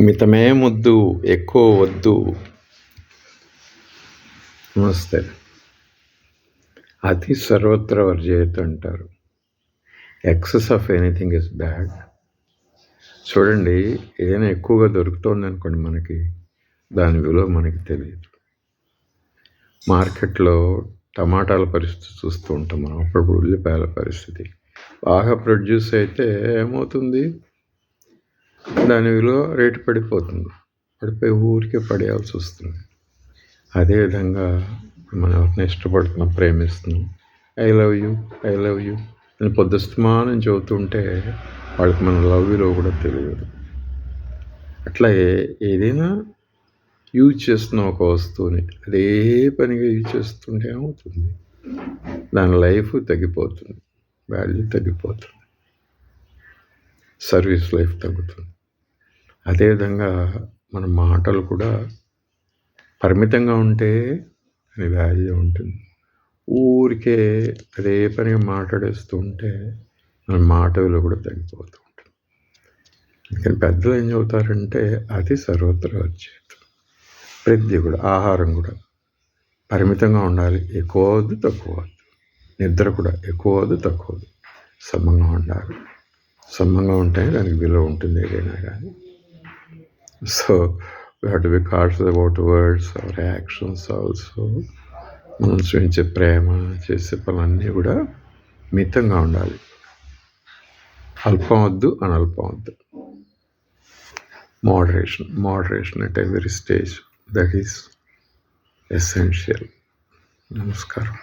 మితమే ముద్దు ఎక్కువ వద్దు. నమస్తే. అతి సర్వత్ర వర్జయత అంటారు. Excess of anything is bad. చూడండి, ఏదైనా ఎక్కువగా దొరుకుతుంది అనుకోండి, మనకి దాని విలువ మనకి తెలియదు. మార్కెట్లో టమాటాల పరిస్థితి చూస్తూ ఉంటాం మనం, అప్పుడప్పుడు ఉల్లిపాయల పరిస్థితి. బాగా ప్రొడ్యూస్ అయితే ఏమవుతుంది, దాని విలువ రేటు పడిపోతుంది. పడిపోయి ఊరికే పడేయాల్సి వస్తుంది. అదేవిధంగా మనం ఎవరిని ఇష్టపడుతున్నాం, ప్రేమిస్తున్నాం, ఐ లవ్ యూ అని పొద్దుస్తమానం చెబుతుంటే వాళ్ళకి మన లవ్ విలువ కూడా తెలియదు. అట్లాగే ఏదైనా యూజ్ చేస్తున్న ఒక వస్తువుని అదే పనిగా యూజ్ చేస్తుంటే ఏమవుతుంది, దాని లైఫ్ తగ్గిపోతుంది, వాల్యూ తగ్గిపోతుంది, సర్వీస్ లైఫ్ తగ్గుతుంది. అదేవిధంగా మన మాటలు కూడా పరిమితంగా ఉంటే దాని వాల్యూ ఉంటుంది. ఊరికే అదే పనిగా మాట్లాడేస్తూ ఉంటే మన మాట విలువ కూడా తగ్గిపోతూ ఉంటుంది. అందుకని పెద్దలు ఏం చెబుతారంటే అది సర్వత్ర వచ్చేది. ప్రతి కూడా ఆహారం కూడా పరిమితంగా ఉండాలి, ఎక్కువ వద్దు తక్కువ వద్దు. నిద్ర కూడా ఎక్కువ వద్దు తక్కువ వద్దు, సమంగా ఉండాలి. సమంగా ఉంటేనే దానికి విలువ ఉంటుంది ఏదైనా కానీ. So we have to be cautious about words or actions also. మనం చూపించే ప్రేమ, చేసే పనులన్నీ కూడా మితంగా ఉండాలి. అల్పం వద్దు, అనల్పం వద్దు. Moderation at every stage, that is essential. నమస్కారం.